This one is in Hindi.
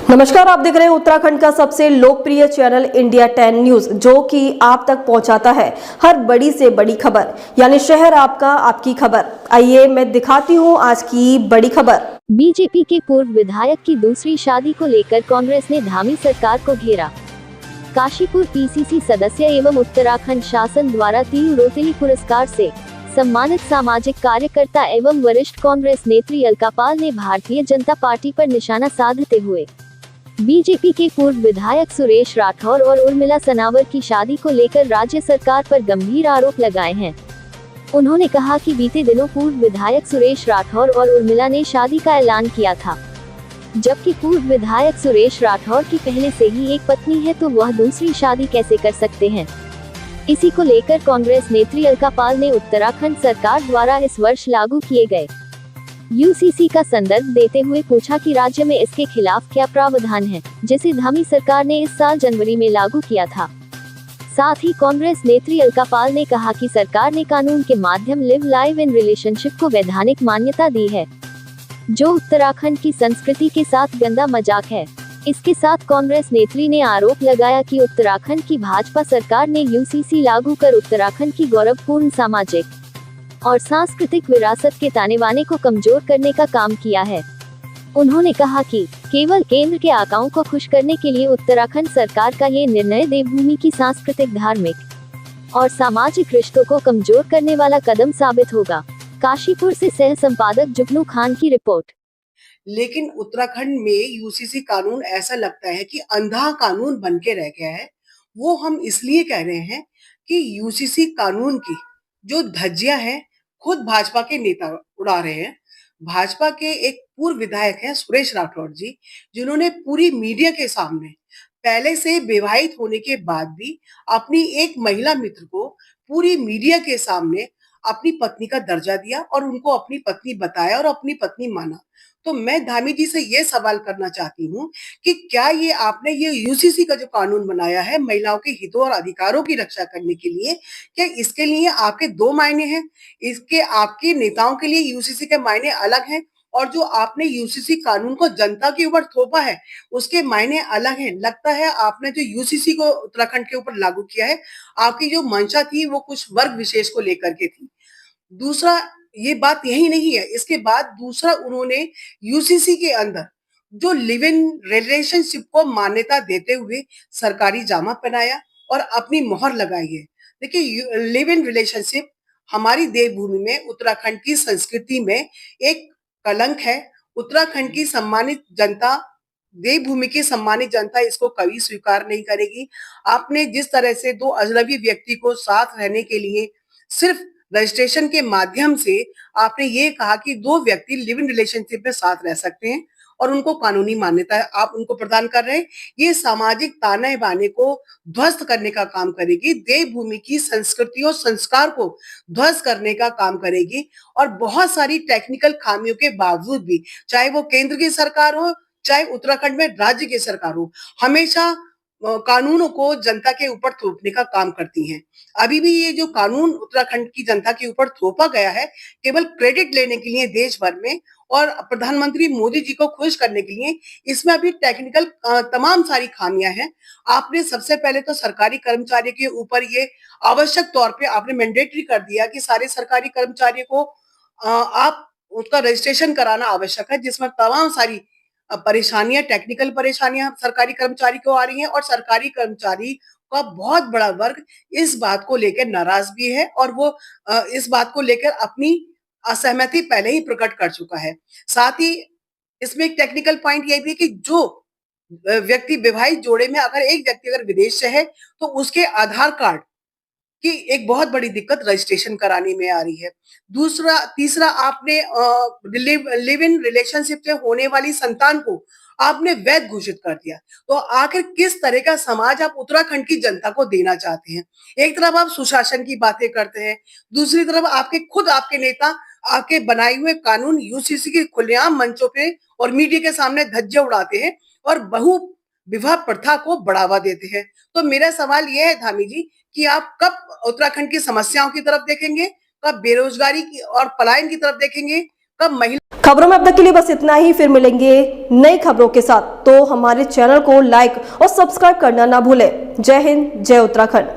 नमस्कार, आप देख रहे हैं उत्तराखंड का सबसे लोकप्रिय चैनल इंडिया 10 न्यूज, जो कि आप तक पहुंचाता है हर बड़ी से बड़ी खबर, यानी शहर आपका, आपकी खबर। आइए मैं दिखाती हूं आज की बड़ी खबर। बीजेपी के पूर्व विधायक की दूसरी शादी को लेकर कांग्रेस ने धामी सरकार को घेरा। काशीपुर पीसीसी सदस्य एवं उत्तराखंड शासन द्वारा 3 रोटेरी पुरस्कार से सम्मानित सामाजिक कार्यकर्ता एवं वरिष्ठ कांग्रेस नेत्री अलका पाल ने भारतीय जनता पार्टी पर निशाना साधते हुए बीजेपी के पूर्व विधायक सुरेश राठौर और उर्मिला सनावर की शादी को लेकर राज्य सरकार पर गंभीर आरोप लगाए हैं। उन्होंने कहा कि बीते दिनों पूर्व विधायक सुरेश राठौर और उर्मिला ने शादी का ऐलान किया था, जबकि पूर्व विधायक सुरेश राठौर की पहले से ही एक पत्नी है, तो वह दूसरी शादी कैसे कर सकते हैं। इसी को लेकर कांग्रेस नेत्री अलका पाल ने उत्तराखंड सरकार द्वारा इस वर्ष लागू किए गए यूसीसी का संदर्भ देते हुए पूछा कि राज्य में इसके खिलाफ क्या प्रावधान है, जिसे धामी सरकार ने इस साल जनवरी में लागू किया था। साथ ही कांग्रेस नेत्री अलका पाल ने कहा कि सरकार ने कानून के माध्यम लिव इन रिलेशनशिप को वैधानिक मान्यता दी है, जो उत्तराखंड की संस्कृति के साथ गंदा मजाक है। इसके साथ कांग्रेस नेत्री ने आरोप लगाया कि उत्तराखंड की भाजपा सरकार ने यूसीसी लागू कर उत्तराखंड की गौरवपूर्ण सामाजिक और सांस्कृतिक विरासत के ताने बाने को कमजोर करने का काम किया है। उन्होंने कहा कि केवल केंद्र के आकाओं को खुश करने के लिए उत्तराखंड सरकार का ये निर्णय देवभूमि की सांस्कृतिक, धार्मिक और सामाजिक रिश्तों को कमजोर करने वाला कदम साबित होगा। काशीपुर से सह संपादक जुगनू खान की रिपोर्ट। लेकिन उत्तराखंड में यूसीसी कानून ऐसा लगता है कि अंधा कानून बन के रह गया है। वो हम इसलिए कह रहे हैं कि यूसीसी कानून की जो धज्जियां हैं खुद भाजपा के नेता उड़ा रहे हैं। भाजपा के एक पूर्व विधायक हैं सुरेश राठौर जी, जिन्होंने पूरी मीडिया के सामने पहले से विवाहित होने के बाद भी अपनी एक महिला मित्र को पूरी मीडिया के सामने अपनी पत्नी का दर्जा दिया और उनको अपनी पत्नी बताया और अपनी पत्नी माना। तो मैं धामी जी से ये सवाल करना चाहती हूँ कि क्या ये आपने ये यूसीसी का जो कानून बनाया है महिलाओं के हितों और अधिकारों की रक्षा करने के लिए, क्या इसके लिए आपके दो मायने हैं? इसके आपके नेताओं के लिए यूसीसी के मायने अलग हैं और जो आपने यूसीसी कानून को जनता के ऊपर थोपा है उसके मायने अलग हैं। लगता है आपने जो यूसीसी को उत्तराखंड के ऊपर लागू किया है, आपकी जो मंशा थी वो कुछ वर्ग विशेष को लेकर के थी। दूसरा, ये बात यही नहीं है, इसके बाद दूसरा उन्होंने यूसीसी के अंदर जो लिव इन रिलेशनशिप को मान्यता देते हुए सरकारी जामा पहनाया और अपनी मोहर लगाई है। देखिए, लिव इन रिलेशनशिप हमारी देवभूमि में, उत्तराखंड की संस्कृति में एक कलंक है। उत्तराखंड की सम्मानित जनता, देवभूमि की सम्मानित जनता इसको कभी स्वीकार नहीं करेगी। आपने जिस तरह से दो अजनबी व्यक्ति को साथ रहने के लिए सिर्फ रजिस्ट्रेशन के माध्यम से आपने ये कहा कि दो व्यक्ति लिव इन रिलेशनशिप में साथ रह सकते हैं और उनको कानूनी मान्यता आप उनको प्रदान कर रहे हैं, ये सामाजिक ताने बाने को ध्वस्त करने का काम करेगी, देवभूमि की संस्कृति और संस्कार को ध्वस्त करने का काम करेगी। और बहुत सारी टेक्निकल खामियों के बावजूद भी, चाहे वो केंद्र की सरकार हो चाहे उत्तराखंड में राज्य की सरकार हो, हमेशा कानूनों को जनता के ऊपर थोपने का काम करती हैं। अभी भी ये जो कानून उत्तराखंड की जनता के ऊपर थोपा गया है, केवल क्रेडिट लेने के लिए देश भर में और प्रधानमंत्री मोदी जी को खुश करने के लिए, इसमें अभी टेक्निकल तमाम सारी खामियां हैं। आपने सबसे पहले तो सरकारी कर्मचारी के ऊपर ये आवश्यक तौर पे आपने मैंडेटरी कर दिया कि सारे सरकारी कर्मचारियों को आप उसका रजिस्ट्रेशन कराना आवश्यक है, जिसमें तमाम सारी परेशानियां, टेक्निकल परेशानियां सरकारी कर्मचारी को आ रही हैं और सरकारी कर्मचारी का बहुत बड़ा वर्ग इस बात को लेकर नाराज भी है और वो इस बात को लेकर अपनी असहमति पहले ही प्रकट कर चुका है। साथ ही इसमें एक टेक्निकल पॉइंट ये भी है कि जो व्यक्ति, विवाहित जोड़े में अगर एक व्यक्ति अगर विदेश से है तो उसके आधार कार्ड कि एक बहुत बड़ी दिक्कत रजिस्ट्रेशन कराने में आ रही है। दूसरा, तीसरा, आपने लिव इन रिलेशनशिप से होने वाली संतान को आपने वैध घोषित कर दिया। तो आखिर किस तरह का समाज आप उत्तराखंड की जनता को देना चाहते हैं? एक तरफ आप सुशासन की बातें करते हैं, दूसरी तरफ आपके नेता आपके बनाए हुए कानून यूसीसी के खुलेआम मंचों पे और मीडिया के सामने धज्जे उड़ाते हैं और बहु विवाह प्रथा को बढ़ावा देते हैं। तो मेरा सवाल यह है धामी जी कि आप कब उत्तराखंड की समस्याओं की तरफ देखेंगे, कब बेरोजगारी की और पलायन की तरफ देखेंगे, कब महिला। खबरों में अब तक के लिए बस इतना ही, फिर मिलेंगे नई खबरों के साथ। तो हमारे चैनल को लाइक और सब्सक्राइब करना ना भूलें। जय हिंद, जय उत्तराखंड।